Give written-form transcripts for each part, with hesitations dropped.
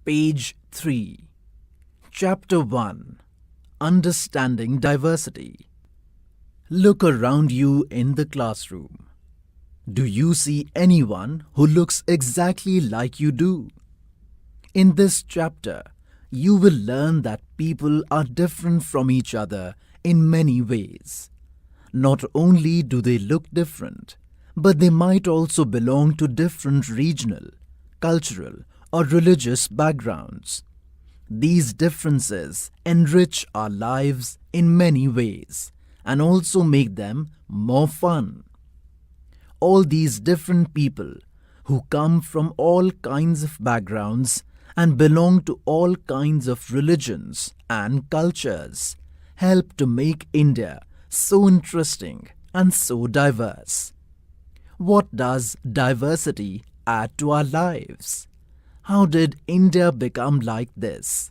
Page 3, Chapter 1, Understanding Diversity. Look around you in the classroom. Do you see anyone who looks exactly like you do? In this chapter, you will learn that people are different from each other in many ways. Not only do they look different, but they might also belong to different regional, cultural, or religious backgrounds. These differences enrich our lives in many ways and also make them more fun. All these different people who come from all kinds of backgrounds and belong to all kinds of religions and cultures help to make India so interesting and so diverse. What does diversity add to our lives? How did India become like this?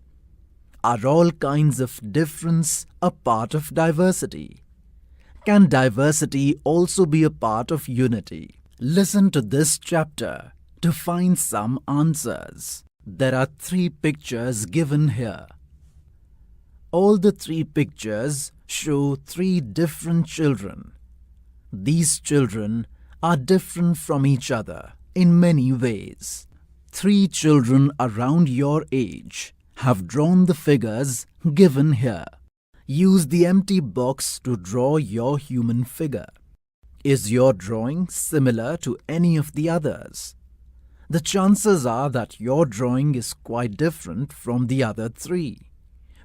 Are all kinds of difference a part of diversity? Can diversity also be a part of unity? Listen to this chapter to find some answers. There are 3 pictures given here. All the 3 pictures show 3 different children. These children are different from each other in many ways. 3 children around your age have drawn the figures given here. Use the empty box to draw your human figure. Is your drawing similar to any of the others? The chances are that your drawing is quite different from the other 3,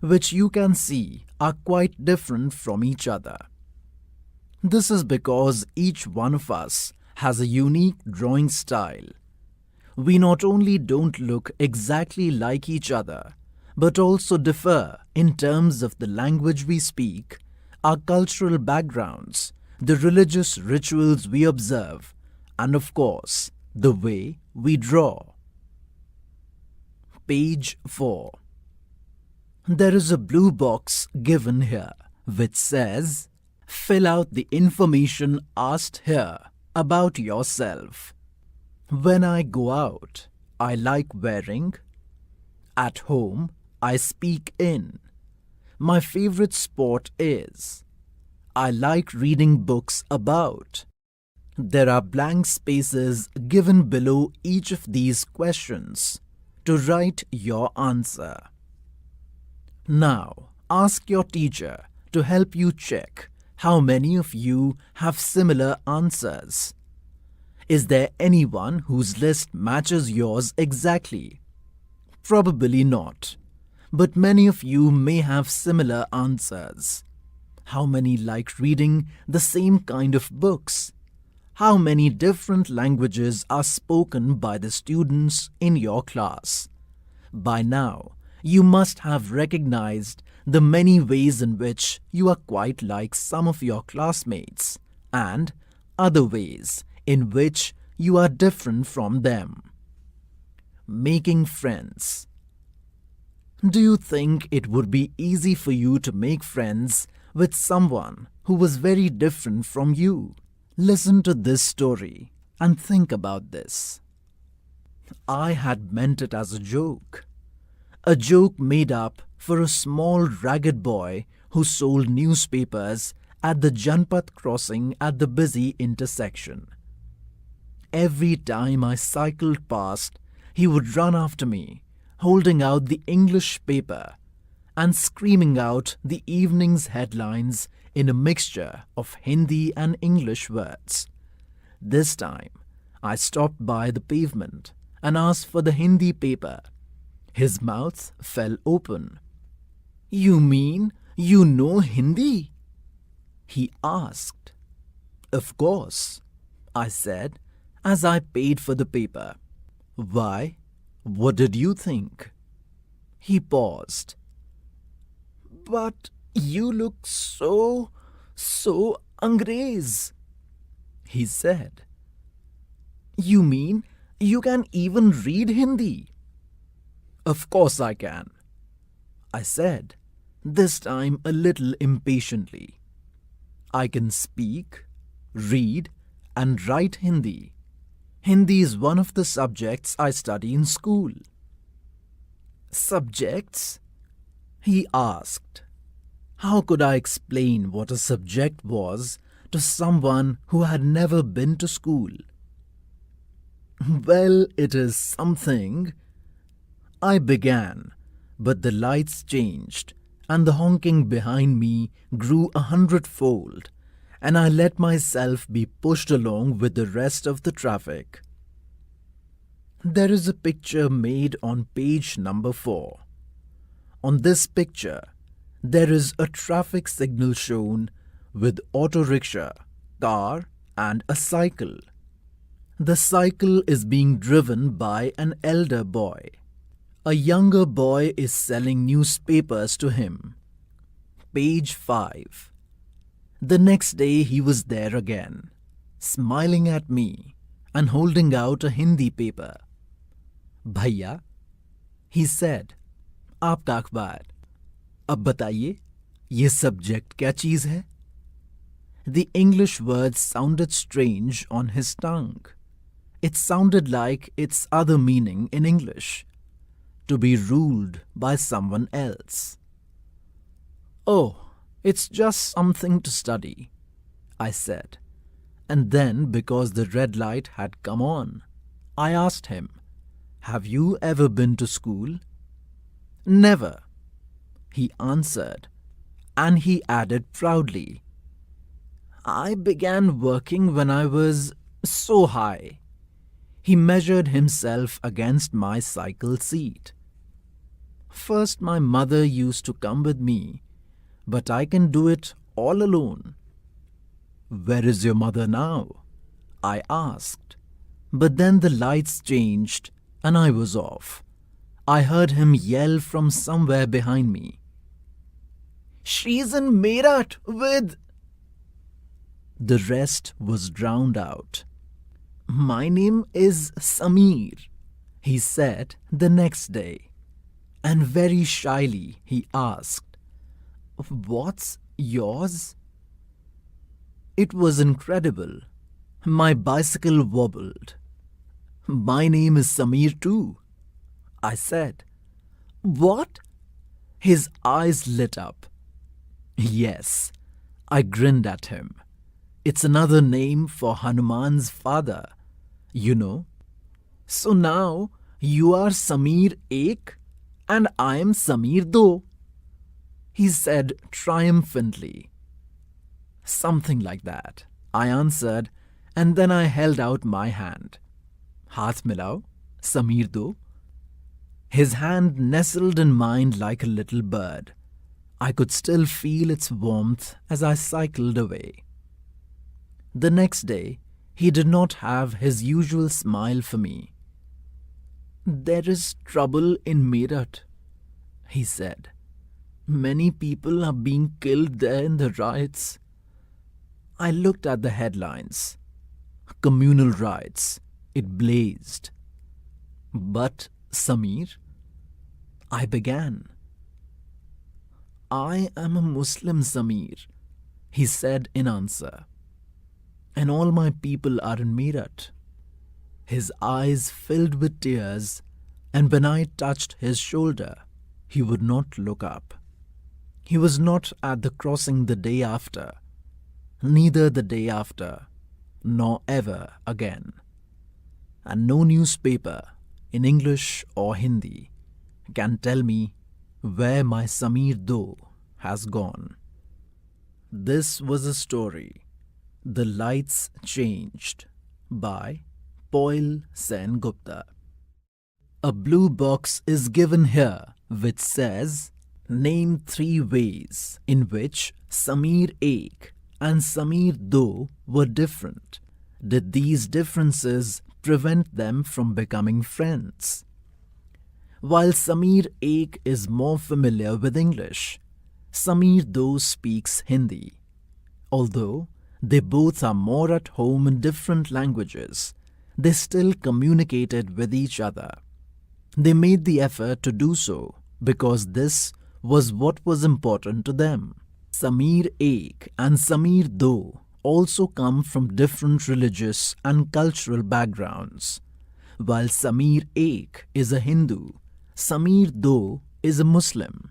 which you can see are quite different from each other. This is because each one of us has a unique drawing style. We not only don't look exactly like each other, but also differ in terms of the language we speak, our cultural backgrounds, the religious rituals we observe, and of course, the way we draw. Page 4. There is a blue box given here which says, fill out the information asked here about yourself. When I go out, I like wearing. At home, I speak in. My favorite sport is. I like reading books about. There are blank spaces given below each of these questions to write your answer. Now, ask your teacher to help you check how many of you have similar answers. Is there anyone whose list matches yours exactly? Probably not, but many of you may have similar answers. How many like reading the same kind of books? How many different languages are spoken by the students in your class? By now, you must have recognized the many ways in which you are quite like some of your classmates and other ways in which you are different from them. Making friends. Do you think it would be easy for you to make friends with someone who was very different from you? Listen to this story and think about this. I had meant it as a joke made up for a small ragged boy who sold newspapers at the Janpat crossing at the busy intersection. Every time I cycled past, he would run after me, holding out the English paper and screaming out the evening's headlines in a mixture of Hindi and English words. This time, I stopped by the pavement and asked for the Hindi paper. His mouth fell open. "You mean you know Hindi?" he asked. "Of course," I said as I paid for the paper. "Why? What did you think?" He paused. "But you look so Angrez," he said. "You mean you can even read Hindi?" "Of course I can," I said, this time a little impatiently. "I can speak, read, and write Hindi. Hindi is one of the subjects I study in school." Subjects? He asked. How could I explain what a subject was to someone who had never been to school? Well, it is something, I began, but the lights changed and the honking behind me grew 100-fold, and I let myself be pushed along with the rest of the traffic. There is a picture made on page number 4. On this picture, there is a traffic signal shown with auto rickshaw, car, and a cycle. The cycle is being driven by an elder boy. A younger boy is selling newspapers to him. Page 5. The next day he was there again, smiling at me and holding out a Hindi paper. Bhaiya, he said, आपका अखबार. अब बताइए, ये subject क्या चीज है? The English words sounded strange on his tongue. It sounded like its other meaning in English, to be ruled by someone else. Oh, it's just something to study, I said. And then, because the red light had come on, I asked him, have you ever been to school? Never, he answered, and he added proudly, I began working when I was so high. He measured himself against my cycle seat. First my mother used to come with me, but I can do it all alone. Where is your mother now? I asked. But then the lights changed and I was off. I heard him yell from somewhere behind me. She's in Meerut with... The rest was drowned out. My name is Sameer, he said the next day. And very shyly he asked, what's yours? It was incredible. My bicycle wobbled. My name is Sameer too, I said. What? His eyes lit up. Yes, I grinned at him. It's another name for Hanuman's father, you know. So now you are Sameer Ek and I am Sameer Do, he said triumphantly. Something like that, I answered, and then I held out my hand. Haath milao, Sameer Do. His hand nestled in mine like a little bird. I could still feel its warmth as I cycled away. The next day, he did not have his usual smile for me. There is trouble in Meerut, he said. Many people are being killed there in the riots. I looked at the headlines. Communal riots. It blazed. But, Sameer, I began. I am a Muslim, Sameer, he said in answer. And all my people are in Meerut. His eyes filled with tears, and when I touched his shoulder, he would not look up. He was not at the crossing the day after, neither the day after, nor ever again. And no newspaper, in English or Hindi, can tell me where my Sameer Do has gone. This was a story, The Lights Changed, by Poil Sen Gupta. A blue box is given here which says, name 3 ways in which Sameer Ek and Sameer Do were different. Did these differences prevent them from becoming friends? While Sameer Ek is more familiar with English, Sameer Do speaks Hindi. Although they both are more at home in different languages, they still communicated with each other. They made the effort to do so because this was what was important to them. Sameer Ek and Sameer Do also come from different religious and cultural backgrounds. While Sameer Ek is a Hindu, Sameer, though, is a Muslim.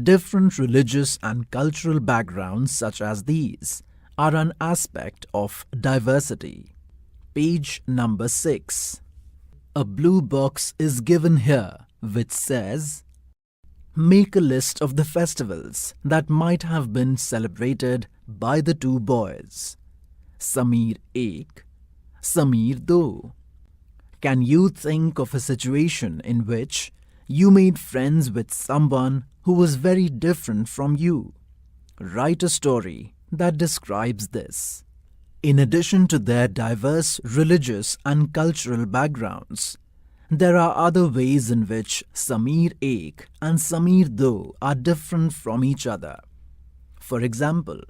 Different religious and cultural backgrounds, such as these, are an aspect of diversity. Page number 6. A blue box is given here which says, make a list of the festivals that might have been celebrated by the two boys. Sameer Ek, Sameer Do. Can you think of a situation in which you made friends with someone who was very different from you? Write a story that describes this. In addition to their diverse religious and cultural backgrounds, there are other ways in which Sameer Ek and Sameer Do are different from each other. For example,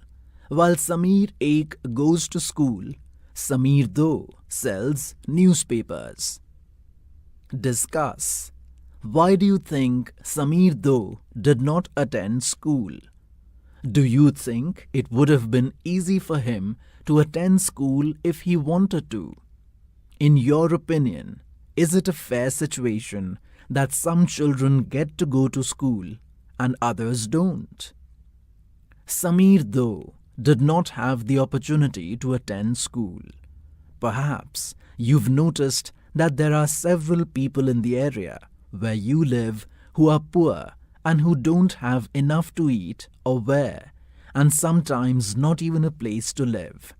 while Sameer Ek goes to school, Sameer Do sells newspapers. Discuss. Why do you think Sameer Do did not attend school? Do you think it would have been easy for him to attend school if he wanted to? In your opinion, is it a fair situation that some children get to go to school and others don't? Sameer, though, did not have the opportunity to attend school. Perhaps you've noticed that there are several people in the area where you live who are poor and who don't have enough to eat or wear, and sometimes not even a place to live.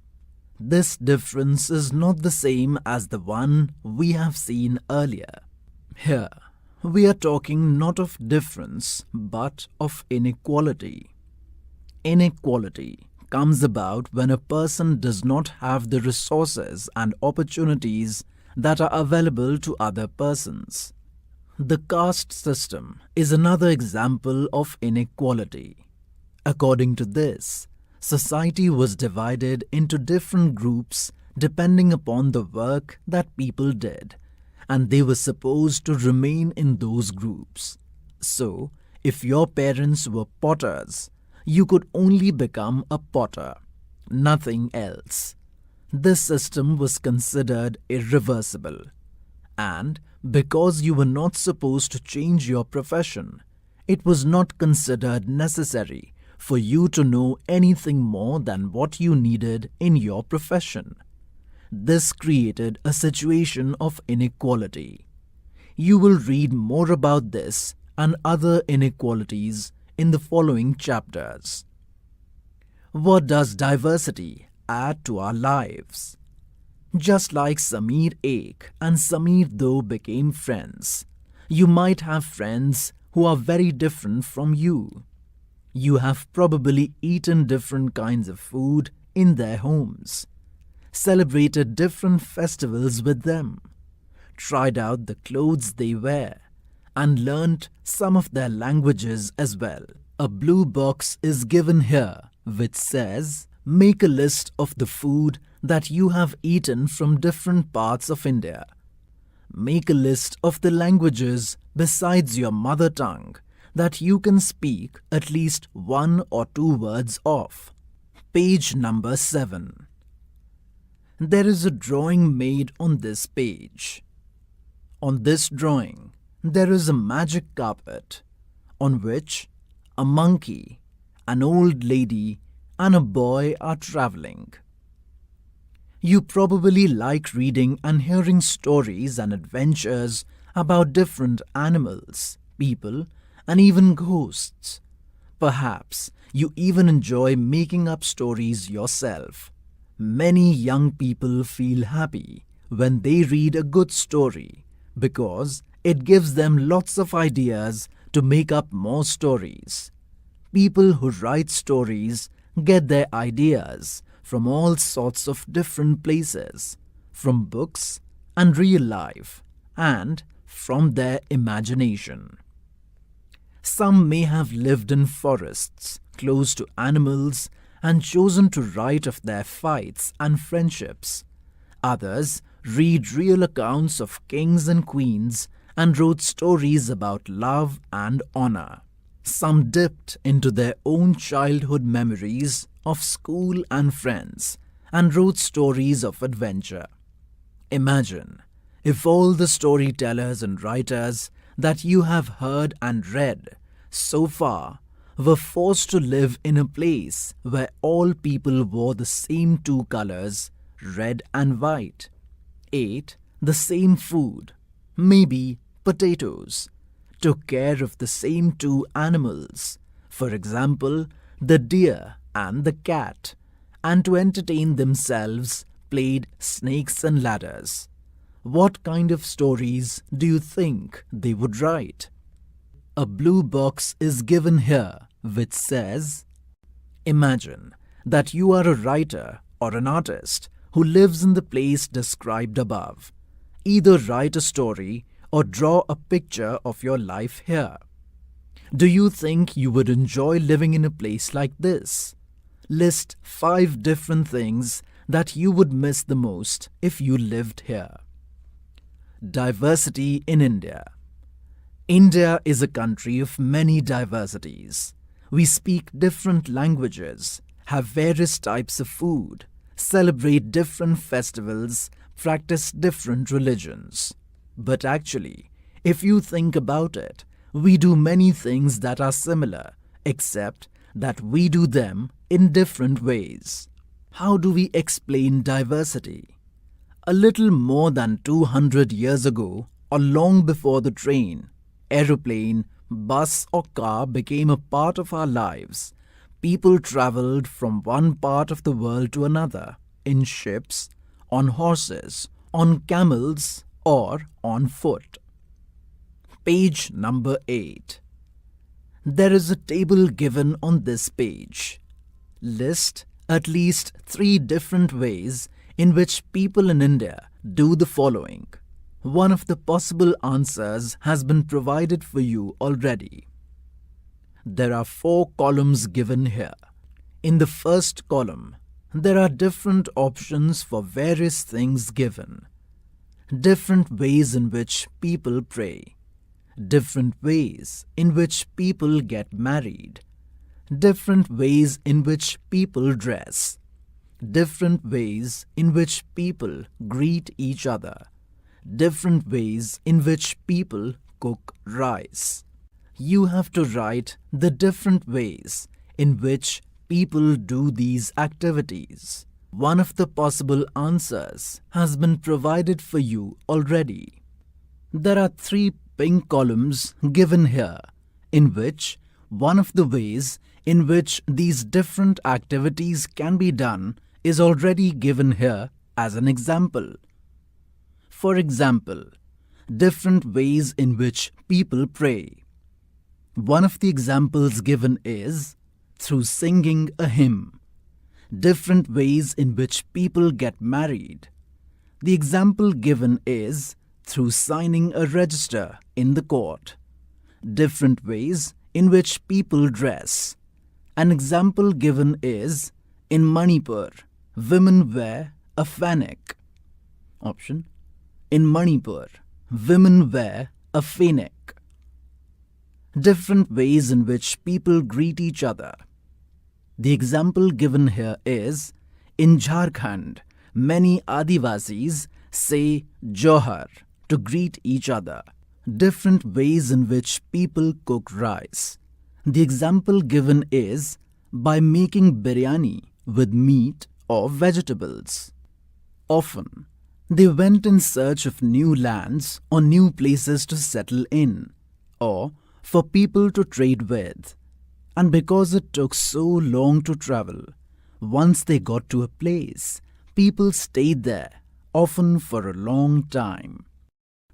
This difference is not the same as the one we have seen earlier. Here, we are talking not of difference but of inequality. Inequality comes about when a person does not have the resources and opportunities that are available to other persons. The caste system is another example of inequality. According to this, society was divided into different groups depending upon the work that people did, and they were supposed to remain in those groups. So, if your parents were potters, you could only become a potter, nothing else. This system was considered irreversible, and because you were not supposed to change your profession, it was not considered necessary for you to know anything more than what you needed in your profession. This created a situation of inequality. You will read more about this and other inequalities in the following chapters. What does diversity add to our lives? Just like Sameer Ek and Sameer Do became friends, you might have friends who are very different from you. You have probably eaten different kinds of food in their homes, celebrated different festivals with them, tried out the clothes they wear, and learnt some of their languages as well. A blue box is given here which says, make a list of the food that you have eaten from different parts of India. Make a list of the languages besides your mother tongue that you can speak at least 1 or 2 words of. Page number 7. There is a drawing made on this page. On this drawing, there is a magic carpet on which a monkey, an old lady, and a boy are traveling. You probably like reading and hearing stories and adventures about different animals, people, and even ghosts. Perhaps you even enjoy making up stories yourself. Many young people feel happy when they read a good story because it gives them lots of ideas to make up more stories. People who write stories get their ideas from all sorts of different places, from books and real life, and from their imagination. Some may have lived in forests close to animals and chosen to write of their fights and friendships. Others read real accounts of kings and queens and wrote stories about love and honor. Some dipped into their own childhood memories of school and friends and wrote stories of adventure. Imagine if all the storytellers and writers that you have heard and read so far were forced to live in a place where all people wore the same two colors, red and white, ate the same food, maybe potatoes, took care of the same two animals, for example, the deer and the cat, and to entertain themselves played snakes and ladders. What kind of stories do you think they would write? A blue box is given here which says, imagine that you are a writer or an artist who lives in the place described above. Either write a story or draw a picture of your life here. Do you think you would enjoy living in a place like this? List 5 different things that you would miss the most if you lived here. Diversity in India. India is a country of many diversities. We speak different languages, have various types of food, celebrate different festivals, practice different religions. But actually, if you think about it, we do many things that are similar, except that we do them in different ways. How do we explain diversity? A little more than 200 years ago, or long before the train, aeroplane, bus or car became a part of our lives, people traveled from one part of the world to another in ships, on horses, on camels or on foot. Page number 8. There is a table given on this page. List at least 3 different ways in which people in India do the following. One of the possible answers has been provided for you already. There are 4 columns given here. In the first column, there are different options for various things given. Different ways in which people pray. Different ways in which people get married. Different ways in which people dress. Different ways in which people greet each other. Different ways in which people cook rice. You have to write the different ways in which people do these activities. One of the possible answers has been provided for you already. There are 3 pink columns given here, in which one of the ways in which these different activities can be done is already given here as an example. For example, different ways in which people pray. One of the examples given is through singing a hymn. Different ways in which people get married. The example given is through signing a register in the court. Different ways in which people dress. An example given is in Manipur, women wear a fanek. Option: in Manipur, women wear a fanek. Different ways in which people greet each other. The example given here is in Jharkhand, many Adivasis say Johar to greet each other. Different ways in which people cook rice. The example given is by making biryani with meat or vegetables. Often, they went in search of new lands or new places to settle in, or for people to trade with. And because it took so long to travel, once they got to a place, people stayed there, often for a long time.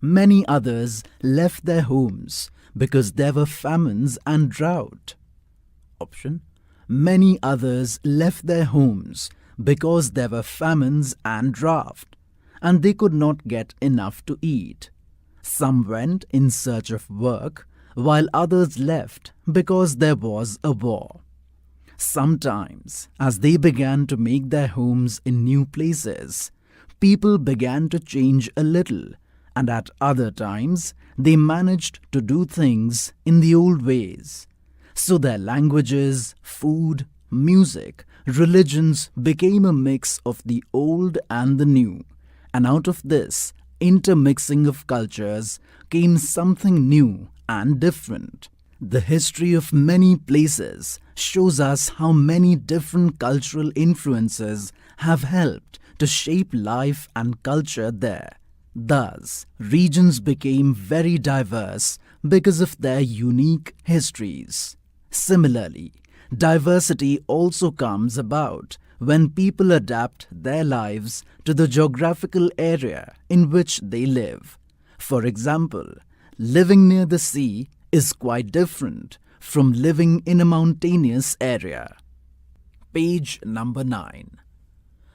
Many others left their homes because there were famines and drought. Option: many others left their homes because there were famines and drought, and they could not get enough to eat. Some went in search of work, while others left because there was a war. Sometimes, as they began to make their homes in new places, people began to change a little, and at other times they managed to do things in the old ways. So their languages, food, music, religions became a mix of the old and the new, and out of this, intermixing of cultures came something new and different. The history of many places shows us how many different cultural influences have helped to shape life and culture there. Thus, regions became very diverse because of their unique histories. Similarly, diversity also comes about when people adapt their lives to the geographical area in which they live. For example, living near the sea is quite different from living in a mountainous area. Page number 9.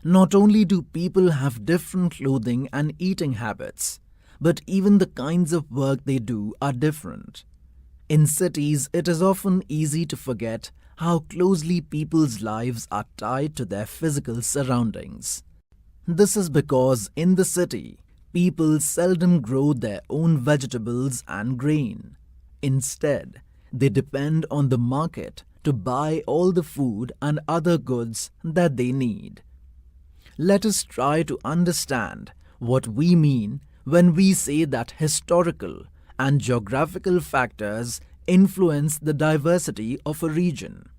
Not only do people have different clothing and eating habits, but even the kinds of work they do are different. In cities, it is often easy to forget how closely people's lives are tied to their physical surroundings. This is because in the city, people seldom grow their own vegetables and grain. Instead, they depend on the market to buy all the food and other goods that they need. Let us try to understand what we mean when we say that historical and geographical factors influence the diversity of a region.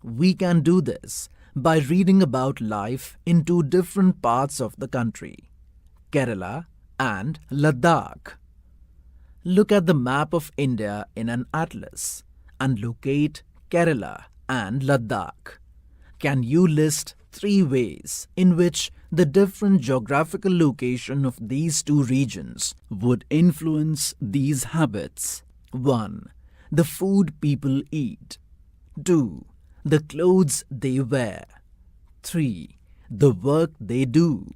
We can do this by reading about life in two different parts of the country, Kerala and Ladakh. Look at the map of India in an atlas and locate Kerala and Ladakh. Can you list 3 ways in which the different geographical location of these two regions would influence these habits? 1. The food people eat. 2. The clothes they wear. 3. The work they do.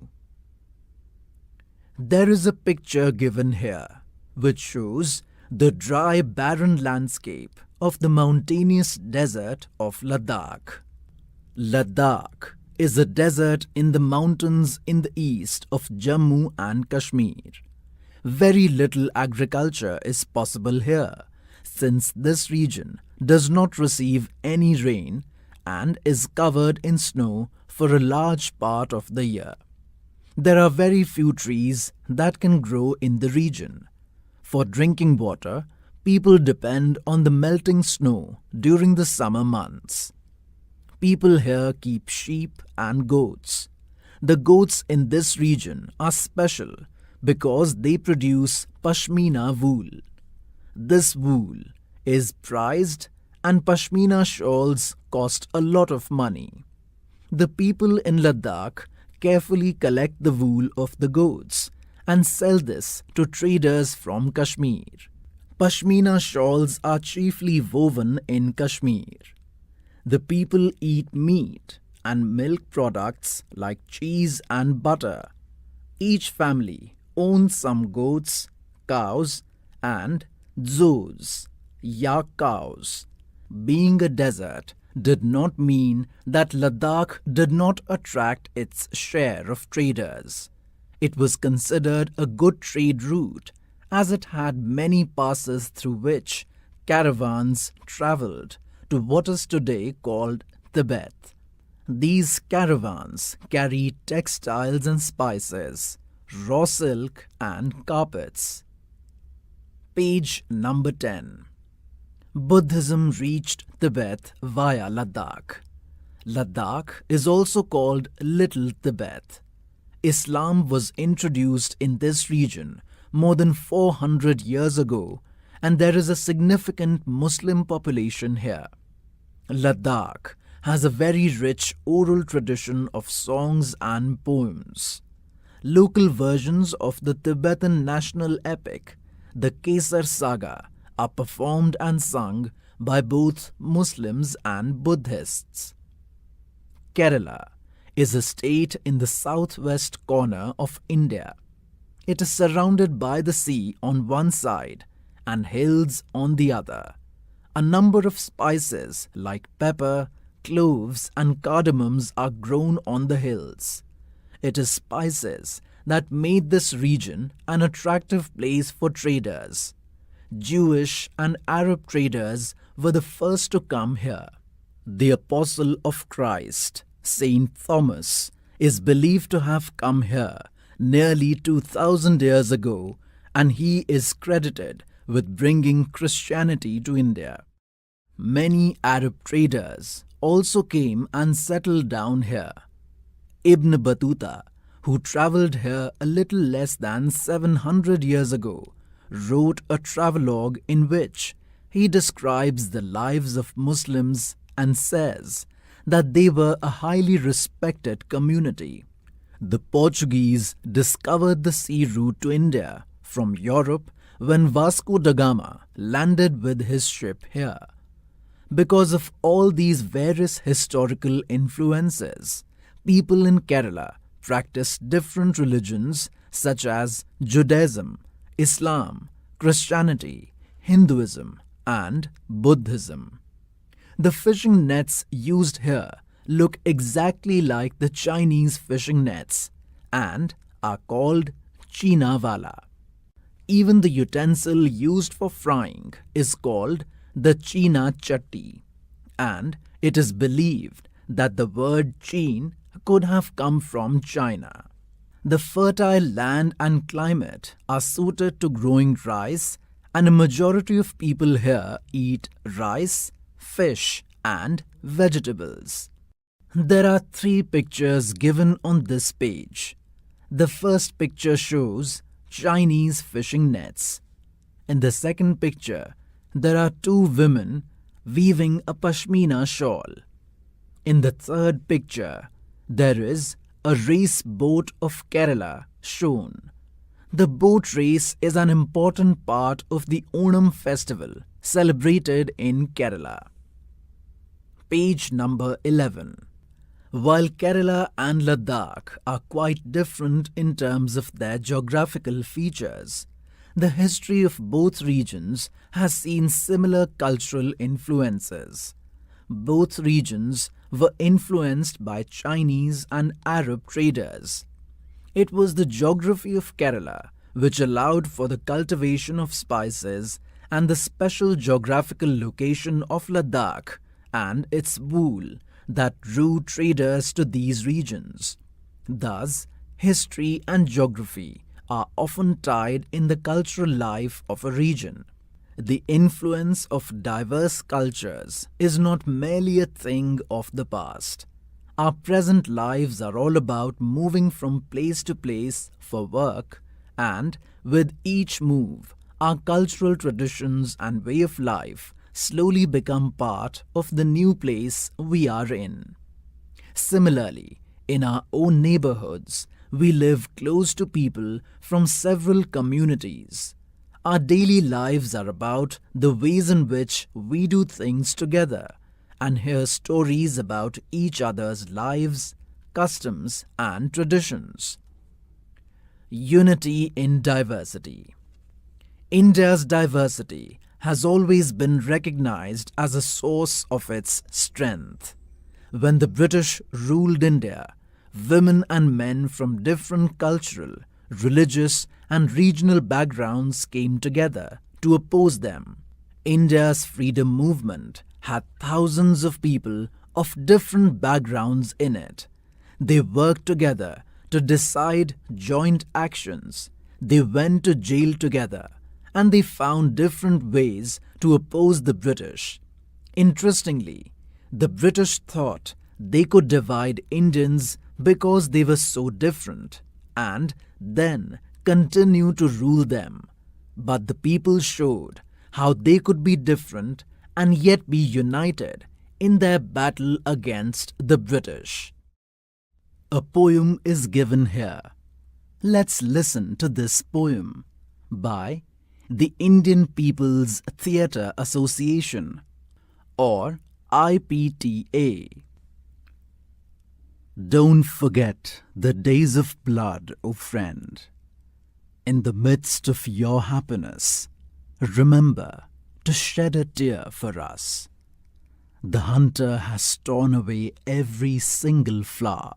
There is a picture given here which shows the dry, barren landscape of the mountainous desert of Ladakh. Ladakh is a desert in the mountains in the east of Jammu and Kashmir. Very little agriculture is possible here, since this region does not receive any rain and is covered in snow for a large part of the year. There are very few trees that can grow in the region. For drinking water, people depend on the melting snow during the summer months. People here keep sheep and goats. The goats in this region are special because they produce pashmina wool. This wool is prized and pashmina shawls cost a lot of money. The people in Ladakh carefully collect the wool of the goats and sell this to traders from Kashmir. Pashmina shawls are chiefly woven in Kashmir. The people eat meat and milk products like cheese and butter. Each family owns some goats, cows, and zos, yak cows. Being a desert did not mean that Ladakh did not attract its share of traders. It was considered a good trade route as it had many passes through which caravans travelled to what is today called Tibet. These caravans carried textiles and spices, raw silk and carpets. Page number 10. Buddhism reached Tibet via Ladakh. Ladakh is also called Little Tibet. Islam was introduced in this region more than 400 years ago, and there is a significant Muslim population here. Ladakh has a very rich oral tradition of songs and poems. Local versions of the Tibetan national epic, the Kesar Saga, are performed and sung by both Muslims and Buddhists. Kerala is a state in the southwest corner of India. It is surrounded by the sea on one side and hills on the other. A number of spices like pepper, cloves and cardamoms are grown on the hills. It is spices that made this region an attractive place for traders. Jewish and Arab traders were the first to come here. The apostle of Christ, Saint Thomas, is believed to have come here nearly 2000 years ago, and he is credited with bringing Christianity to India. Many Arab traders also came and settled down here. Ibn Battuta, who travelled here a little less than 700 years ago, wrote a travelogue in which he describes the lives of Muslims and says that they were a highly respected community. The Portuguese discovered the sea route to India from Europe when Vasco da Gama landed with his ship here. Because of all these various historical influences, people in Kerala practice different religions such as Judaism, Islam, Christianity, Hinduism, and Buddhism. The fishing nets used here look exactly like the Chinese fishing nets and are called China wala. Even the utensil used for frying is called the China chatti, and it is believed that the word Chin could have come from China. The fertile land and climate are suited to growing rice, and a majority of people here eat rice, fish, and vegetables. There are 3 pictures given on this page. The first picture shows Chinese fishing nets. In the second picture, there are 2 women weaving a pashmina shawl. In the third picture, there is a race boat of Kerala shown. The boat race is an important part of the Onam festival celebrated in Kerala. Page number 11. While Kerala and Ladakh are quite different in terms of their geographical features, the history of both regions has seen similar cultural influences. Both regions were influenced by Chinese and Arab traders. It was the geography of Kerala which allowed for the cultivation of spices, and the special geographical location of Ladakh and its wool that drew traders to these regions. Thus, history and geography are often tied in the cultural life of a region. The influence of diverse cultures is not merely a thing of the past. Our present lives are all about moving from place to place for work, and with each move, our cultural traditions and way of life slowly become part of the new place we are in. Similarly, in our own neighborhoods, we live close to people from several communities. Our daily lives are about the ways in which we do things together and hear stories about each other's lives, customs, and traditions. Unity in diversity. India's diversity has always been recognized as a source of its strength. When the British ruled India, women and men from different cultural, religious, and regional backgrounds came together to oppose them. India's freedom movement had thousands of people of different backgrounds in it. They worked together to decide joint actions. They went to jail together, and they found different ways to oppose the British. Interestingly, the British thought they could divide Indians because they were so different, and then continue to rule them. But the people showed how they could be different and yet be united in their battle against the British. A poem is given here. Let's listen to this poem by the Indian People's Theatre Association, or IPTA. Don't forget the days of blood, O friend. In the midst of your happiness, remember to shed a tear for us. The hunter has torn away every single flower.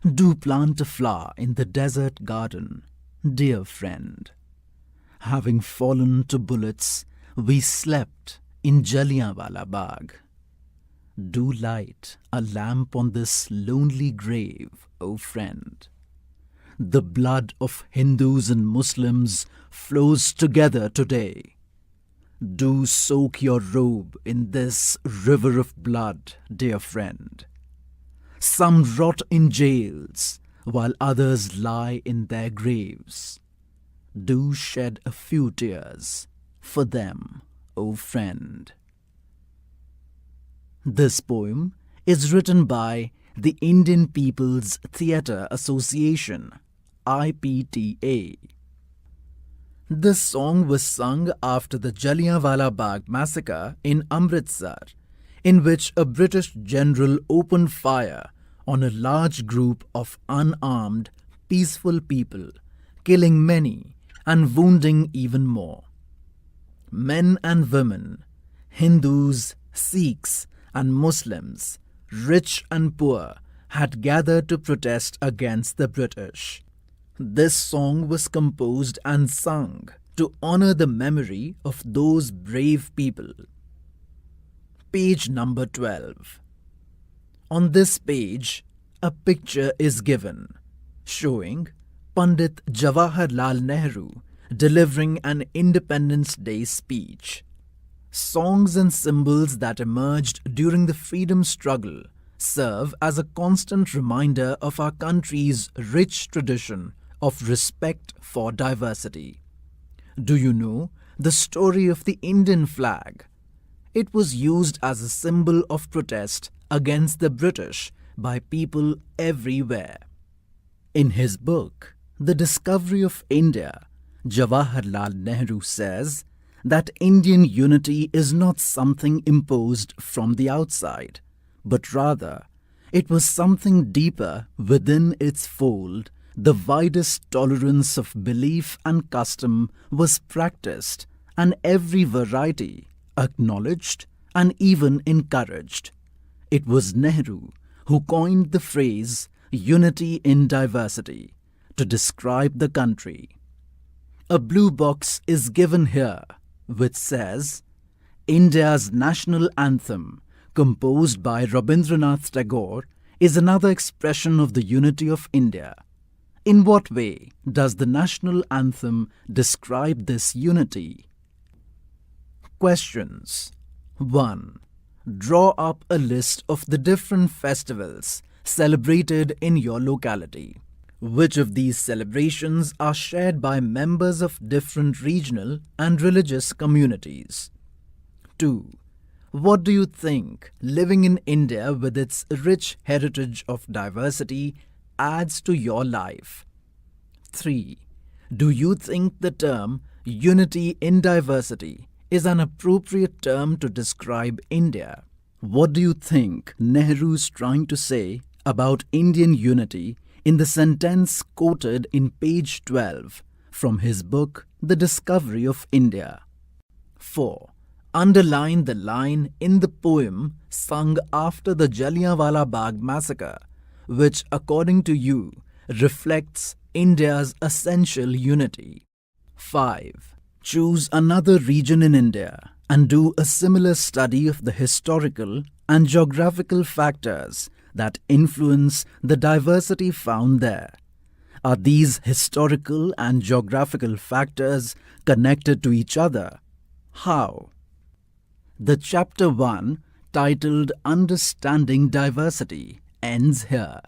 Do plant a flower in the desert garden, dear friend. Having fallen to bullets, we slept in Jallianwala Bagh. Do light a lamp on this lonely grave, O friend. The blood of Hindus and Muslims flows together today. Do soak your robe in this river of blood, dear friend. Some rot in jails, while others lie in their graves. Do shed a few tears for them, O friend. This poem is written by the Indian People's Theatre Association, IPTA. This song was sung after the Jallianwala Bagh massacre in Amritsar, in which a British general opened fire on a large group of unarmed, peaceful people, killing many and wounding even more. Men and women, Hindus, Sikhs and Muslims, rich and poor, had gathered to protest against the British. This song was composed and sung to honor the memory of those brave people. Page number 12. On this page, a picture is given showing Pandit Jawaharlal Nehru delivering an Independence Day speech. Songs and symbols that emerged during the freedom struggle serve as a constant reminder of our country's rich tradition of respect for diversity. Do you know the story of the Indian flag? It was used as a symbol of protest against the British by people everywhere. In his book, The Discovery of India, Jawaharlal Nehru says that Indian unity is not something imposed from the outside, but rather it was something deeper within its fold. The widest tolerance of belief and custom was practiced, and every variety acknowledged and even encouraged. It was Nehru who coined the phrase unity in diversity to describe the country. A blue box is given here which says, India's national anthem, composed by Rabindranath Tagore, is another expression of the unity of India. In what way does the national anthem describe this unity? Questions. 1. Draw up a list of the different festivals celebrated in your locality. Which of these celebrations are shared by members of different regional and religious communities? 2. What do you think living in India with its rich heritage of diversity adds to your life? 3. Do you think the term unity in diversity is an appropriate term to describe India? What do you think Nehru's trying to say about Indian unity in the sentence quoted in page 12 from his book The Discovery of India? 4. Underline the line in the poem sung after the Jallianwala Bagh massacre, which according to you reflects India's essential unity. 5. Choose another region in India and do a similar study of the historical and geographical factors that influence the diversity found there. Are these historical and geographical factors connected to each other? How? The chapter 1, titled Understanding Diversity, ends here.